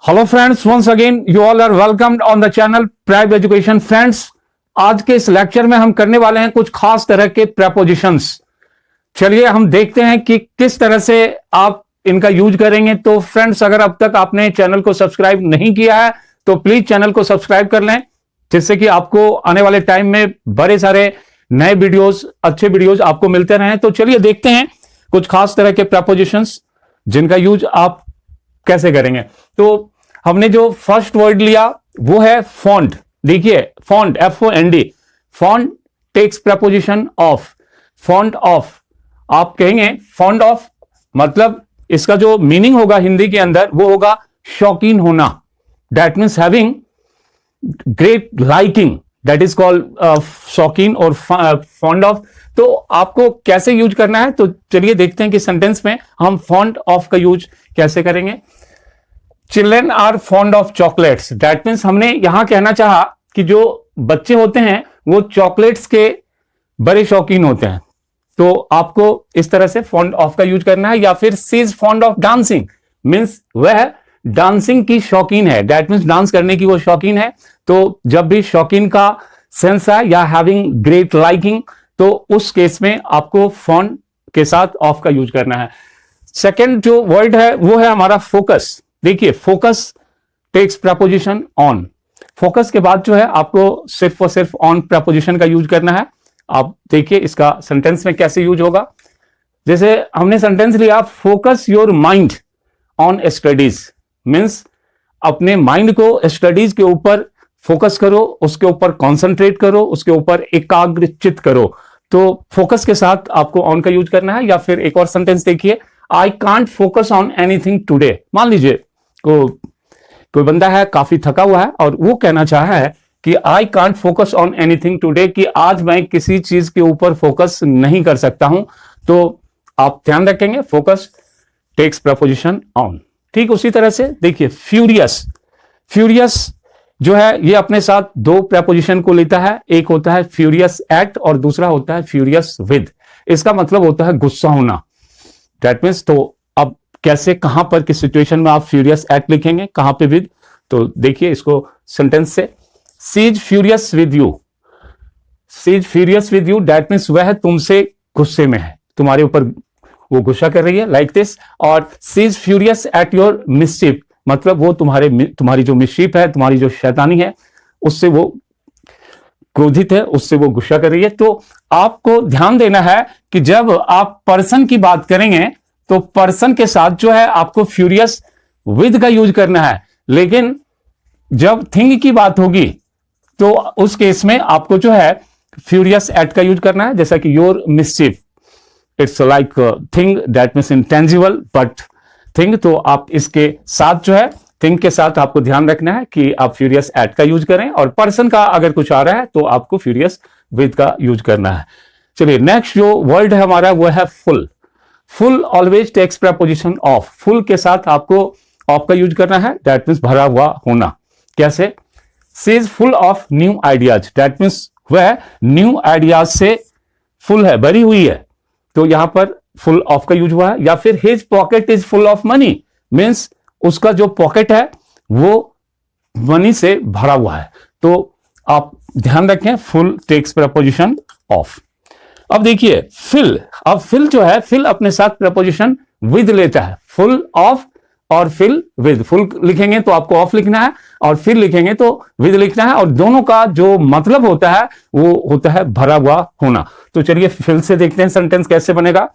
Hello friends, once again you all are welcomed on the channel Prive education. Friends, आज के इस lecture में हम करने वाले हैं कुछ खास तरह के प्रेपोजिशंस। चलिए हम देखते हैं कि किस तरह से आप इनका यूज करेंगे। तो फ्रेंड्स, अगर अब तक आपने चैनल को सब्सक्राइब नहीं किया है तो प्लीज चैनल को सब्सक्राइब कर लें, जिससे कि आपको आने वाले टाइम में बड़े सारे नए वीडियोस, अच्छे वीडियोस आपको मिलते रहें। तो चलिए देखते हैं कुछ खास तरह के प्रेपोजिशंस जिनका यूज आप कैसे करेंगे। तो हमने जो फर्स्ट वर्ड लिया वो है फॉन्ट। देखिए font, FOND, font takes preposition of. Font of आप कहेंगे, फॉन्ड ऑफ मतलब इसका जो मीनिंग होगा हिंदी के अंदर वो होगा शौकीन होना। That means having great liking, that is called शौकीन और फॉन्ड ऑफ। तो आपको कैसे यूज करना है, तो चलिए देखते हैं कि सेंटेंस में हम फॉन्ड ऑफ का यूज कैसे करेंगे। Children are fond of chocolates. That means हमने यहां कहना चाहा कि जो बच्चे होते हैं वो चॉकलेट्स के बड़े शौकीन होते हैं। तो आपको इस तरह से फॉन्ड ऑफ का यूज करना है। या फिर she is fond of dancing, means वह डांसिंग की शौकीन है। दैट मीन्स डांस करने की वो शौकीन है। तो जब भी शौकीन का सेंस है या हैविंग ग्रेट लाइकिंग, तो उस केस में आपको फॉन्ड के साथ ऑफ का यूज करना है। सेकेंड जो वर्ड है वो है हमारा फोकस। देखिए focus takes preposition on. Focus के बाद जो है आपको सिर्फ और सिर्फ ऑन प्रेपोजिशन का यूज करना है। आप देखिए इसका सेंटेंस में कैसे यूज होगा। जैसे हमने सेंटेंस लिया, focus your mind on studies, means अपने माइंड को स्टडीज के ऊपर फोकस करो, उसके ऊपर कॉन्सेंट्रेट करो, उसके ऊपर एकाग्रचित करो। तो फोकस के साथ आपको ऑन का यूज करना है। या फिर एक और सेंटेंस देखिए, I can't focus on anything today. मान लीजिए कोई बंदा है काफी थका हुआ है और वो कहना चाहा है कि I can't focus on anything today, कि आज मैं किसी चीज के ऊपर फोकस नहीं कर सकता हूं। तो आप ध्यान रखेंगे फोकस टेक्स प्रेपोजिशन ऑन। ठीक उसी तरह से देखिए फ्यूरियस। फ्यूरियस जो है ये अपने साथ दो प्रेपोजिशन को लेता है। एक होता है फ्यूरियस एट और दूसरा होता है फ्यूरियस विद। इसका मतलब होता है गुस्सा होना। दैट मीन्स, तो अब कैसे, कहां पर, किस सिचुएशन में आप फ्यूरियस एट लिखेंगे, कहां पे विद। तो देखिए इसको सेंटेंस से, she is furious with you. She is furious with you, that means वह तुमसे गुस्से में है, तुम्हारे ऊपर वो गुस्सा कर रही है, लाइक दिस। और she is furious at your mischief, मतलब वो तुम्हारी जो मिसचिफ है, तुम्हारी जो शैतानी है, उससे वो क्रोधित है, उससे वो गुस्सा कर रही है। तो आपको ध्यान देना है कि जब आप पर्सन की बात करेंगे तो पर्सन के साथ जो है आपको फ्यूरियस विद का यूज करना है। लेकिन जब थिंग की बात होगी तो उस केस में आपको जो है फ्यूरियस एट का यूज करना है। जैसा कि your मिसचिफ, it's like thing, that means intangible but thing. तो आप इसके साथ जो है थिंग के साथ आपको ध्यान रखना है कि आप फ्यूरियस एट का यूज करें, और पर्सन का अगर कुछ आ रहा है तो आपको फ्यूरियस विद का यूज करना है। चलिए नेक्स्ट जो वर्ड है हमारा वो है full. Full always takes preposition of. Full के साथ आपको ऑफ का यूज करना है। दैट मीन्स भरा हुआ होना। कैसे, she is full of new ideas. That means वह न्यू आइडियाज से फुल है, भरी हुई है। तो यहां पर फुल ऑफ का यूज हुआ है। या फिर his pocket is full of money, means उसका जो पॉकेट है वो मनी से भरा हुआ है। तो आप ध्यान रखें फुल टेक्स प्रेपोजिशन ऑफ। अब देखिए फिल। अब फिल जो है, फिल अपने साथ प्रेपोजिशन विद लेता है। फुल ऑफ और फिल विद। फुल लिखेंगे तो आपको ऑफ लिखना है, और फिल लिखेंगे तो विद लिखना है, और दोनों का जो मतलब होता है वो होता है भरा हुआ होना। तो चलिए फिल से देखते हैं सेंटेंस कैसे बनेगा।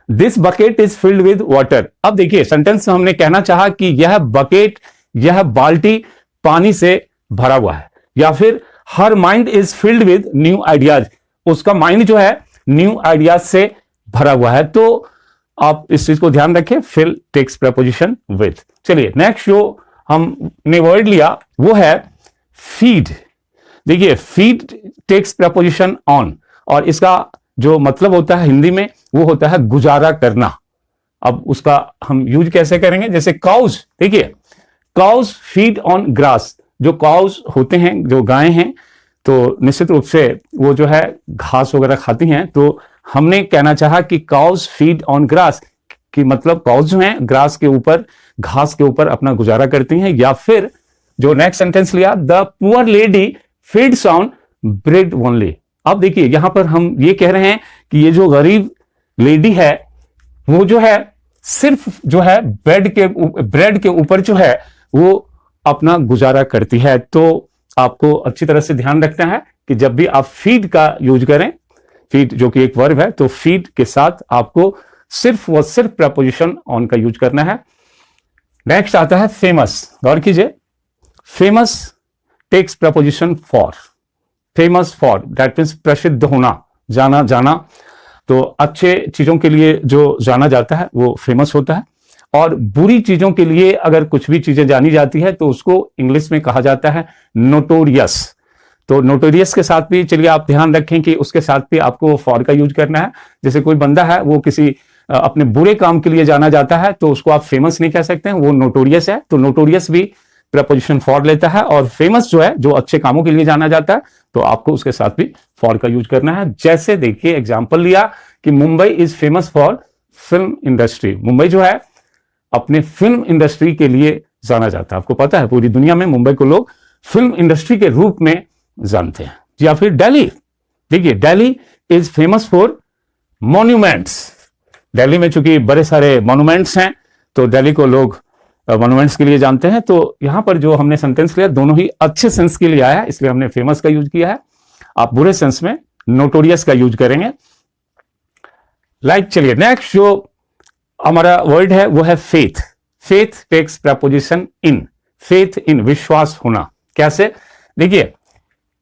This bucket is filled with water. अब देखिए सेंटेंस में हमने कहना चाहा कि यह बकेट, यह बाल्टी पानी से भरा हुआ है। या फिर her mind is filled with new ideas, उसका माइंड जो है न्यू आइडियाज से भरा हुआ है। तो आप इस चीज को ध्यान रखें, फिल टेक्स प्रेपोजिशन विद। चलिए नेक्स्ट जो हमने वर्ड लिया वो है फीड। देखिए फीड टेक्स प्रेपोजिशन ऑन, और इसका जो मतलब होता है हिंदी में वो होता है गुजारा करना। अब उसका हम यूज कैसे करेंगे, जैसे काउज। देखिए काउज फीड ऑन ग्रास। जो काउज होते हैं, जो गायें हैं, तो निश्चित रूप से वो जो है घास वगैरह खाती हैं। तो हमने कहना चाहा कि काउज फीड ऑन ग्रास, कि मतलब काउज जो हैं ग्रास के ऊपर घास के ऊपर अपना गुजारा करती हैं। या फिर जो नेक्स्ट सेंटेंस लिया, the poor lady feeds on bread only. अब देखिए यहां पर हम ये कह रहे हैं कि ये जो गरीब लेडी है वो जो है सिर्फ जो है ब्रेड के ऊपर जो है वो अपना गुजारा करती है। तो आपको अच्छी तरह से ध्यान रखना है कि जब भी आप फीड का यूज करें, फीड जो कि एक वर्ब है, तो फीड के साथ आपको सिर्फ प्रपोजिशन ऑन का यूज करना है। नेक्स्ट आता है फेमस। गौर कीजिए, famous takes preposition for. Famous for that means प्रसिद्ध होना, जाना। तो अच्छे चीजों के लिए जो जाना जाता है वो फेमस होता है, और बुरी चीजों के लिए अगर कुछ भी चीजें जानी जाती है तो उसको इंग्लिश में कहा जाता है नोटोरियस। तो नोटोरियस के साथ भी चलिए आप ध्यान रखें कि उसके साथ भी आपको फॉर का यूज करना है। जैसे कोई बंदा है वो किसी अपने बुरे काम के लिए जाना जाता है तो उसको आप फेमस नहीं कह सकते हैं, वो नोटोरियस है। तो नोटोरियस भी प्रपोजिशन फॉर लेता है, और फेमस जो है जो अच्छे कामों के लिए जाना जाता है तो आपको उसके साथ भी फॉर का यूज करना है। जैसे देखिए एग्जांपल लिया कि Mumbai is famous for film industry. Mumbai जो है अपने फिल्म इंडस्ट्री के लिए जाना जाता है। आपको पता है पूरी दुनिया में मुंबई को लोग फिल्म इंडस्ट्री के रूप में जानते हैं। या फिर दिल्ली, देखिए Delhi is famous for monuments. Delhi में चूंकि बड़े सारे मॉन्यूमेंट्स हैं तो दिल्ली को लोग मॉन्यूमेंट्स के लिए जानते हैं। तो यहां पर जो हमने सेंटेंस लिया दोनों ही अच्छे सेंस के लिए आया है, इसलिए हमने फेमस का यूज किया है। आप बुरे सेंस में नोटोरियस का यूज करेंगे। चलिए नेक्स्ट जो हमारा वर्ड है वो है faith. Faith takes preposition in. Faith in, विश्वास होना। कैसे? देखिए,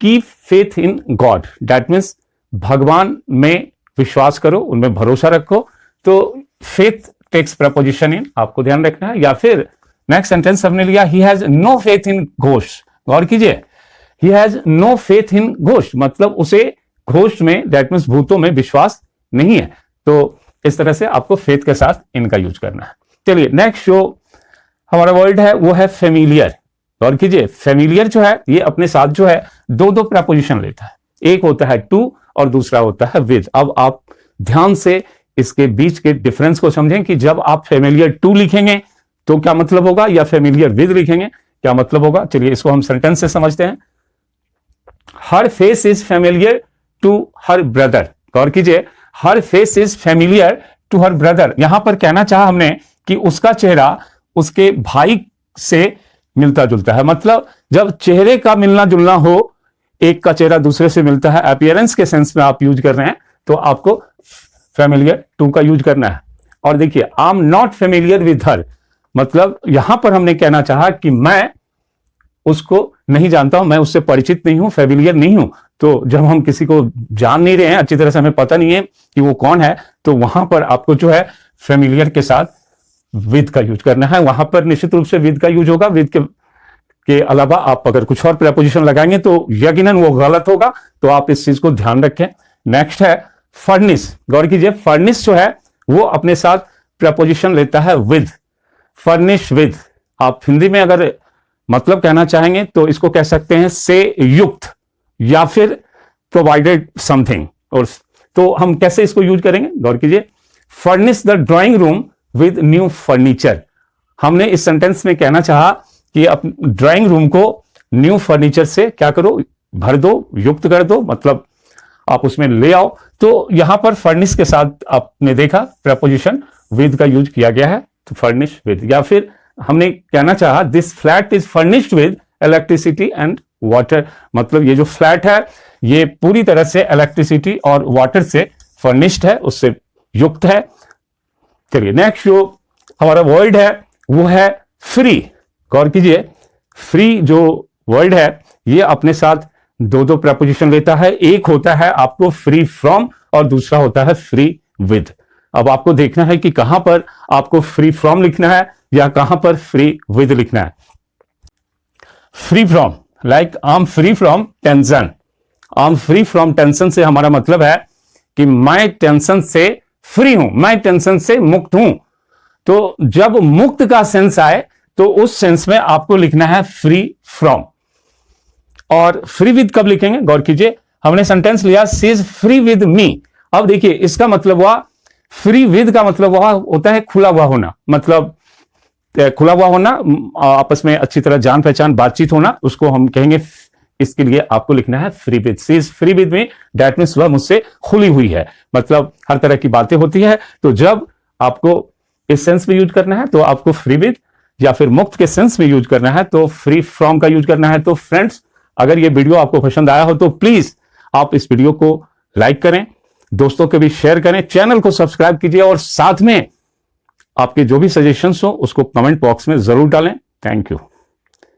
keep faith in God that means भगवान में विश्वास करो, उनमें भरोसा रखो। तो फेथ टेक्स प्रपोजिशन इन, आपको ध्यान रखना है। या फिर नेक्स्ट सेंटेंस हमने लिया, he has no faith in ghost. गौर कीजिए, he has no faith in ghost मतलब उसे घोस्ट में दैट मीन्स भूतों में विश्वास नहीं है। तो इस तरह से आपको फेथ के साथ इनका यूज करना है। चलिए नेक्स्ट जो हमारा वर्ड है वो है फेमिलियर। गौर कीजिए, फेमिलियर जो है ये अपने साथ जो है दो प्रपोजिशन लेता है। एक होता है टू और दूसरा होता है विद। अब आप ध्यान से इसके बीच के डिफरेंस को समझें कि जब आप फेमिलियर टू लिखेंगे तो क्या मतलब होगा, या फेमिलियर विद लिखेंगे क्या मतलब होगा। चलिए इसको हम सेंटेंस से समझते हैं। Her face is familiar to her brother. गौर कीजिए, her face is familiar to her brother. यहां पर कहना चाहा हमने कि उसका चेहरा उसके भाई से मिलता जुलता है। मतलब जब चेहरे का मिलना जुलना हो, एक का चेहरा दूसरे से मिलता है, अपीयरेंस के सेंस में आप यूज कर रहे हैं, तो आपको फेमिलियर टू का यूज करना है। और देखिए, I am not familiar with her मतलब यहां पर हमने कहना चाहा कि मैं उसको नहीं जानता हूं, मैं उससे परिचित नहीं हूं, फेमिलियर नहीं हूं। तो जब हम किसी को जान नहीं रहे हैं, अच्छी तरह से हमें पता नहीं है कि वो कौन है, तो वहां पर आपको जो है फेमिलियर के साथ विद का यूज करना है। वहां पर निश्चित रूप से विद का यूज होगा। विद के अलावा आप अगर कुछ और प्रपोजिशन लगाएंगे तो यकीनन वो गलत होगा। तो आप इस चीज को ध्यान रखें। नेक्स्ट है फर्निश। गौर कीजिए, फर्निश जो है वो अपने साथ प्रपोजिशन लेता है विद। Furnish with. आप हिंदी में अगर मतलब कहना चाहेंगे तो इसको कह सकते हैं से युक्त, या फिर प्रोवाइडेड समथिंग। और तो हम कैसे इसको यूज करेंगे, गौर कीजिए, furnish the drawing room with new furniture. हमने इस सेंटेंस में कहना चाहा कि ड्राइंग रूम को न्यू फर्नीचर से क्या करो, भर दो, युक्त कर दो, मतलब आप उसमें ले आओ। तो यहां पर फर्निश के साथ आपने देखा प्रपोजिशन विद का यूज किया गया है, तो फर्निश विद। या फिर हमने कहना चाहा this flat is furnished with electricity and water, मतलब ये जो फ्लैट है ये पूरी तरह से इलेक्ट्रिसिटी और वाटर से फर्निश्ड है, उससे युक्त है। चलिए नेक्स्ट जो हमारा वर्ड है वो है फ्री। गौर कीजिए, फ्री जो वर्ड है ये अपने साथ दो प्रपोजिशन लेता है। एक होता है आपको फ्री फ्रॉम और दूसरा होता है फ्री विद। अब आपको देखना है कि कहां पर आपको फ्री फ्रॉम लिखना है या कहां पर फ्री विद लिखना है। Free from, like I am free from tension. I am free from tension से हमारा मतलब है कि मैं टेंशन से फ्री हूं, मैं टेंशन से मुक्त हूं। तो जब मुक्त का सेंस आए तो उस सेंस में आपको लिखना है फ्री फ्रॉम। और फ्री विद कब लिखेंगे, गौर कीजिए, हमने सेंटेंस लिया she is free with me. अब देखिए इसका मतलब हुआ, फ्री विद का मतलब हुआ होता है खुला हुआ होना, मतलब खुला हुआ होना, आपस में अच्छी तरह जान पहचान बातचीत होना, उसको हम कहेंगे। इसके लिए आपको लिखना है free with. She is free with me, that means वह मुझसे खुली हुई है, मतलब हर तरह की बातें होती है। तो जब आपको इस सेंस में यूज करना है तो आपको फ्री विद, या फिर मुक्त के सेंस में यूज करना है तो फ्री फ्रॉम का यूज करना है। तो फ्रेंड्स, अगर ये वीडियो आपको पसंद आया हो तो प्लीज आप इस वीडियो को लाइक करें, दोस्तों के भी शेयर करें, चैनल को सब्सक्राइब कीजिए और साथ में आपके जो भी सजेशंस हो उसको कमेंट बॉक्स में जरूर डालें। Thank you.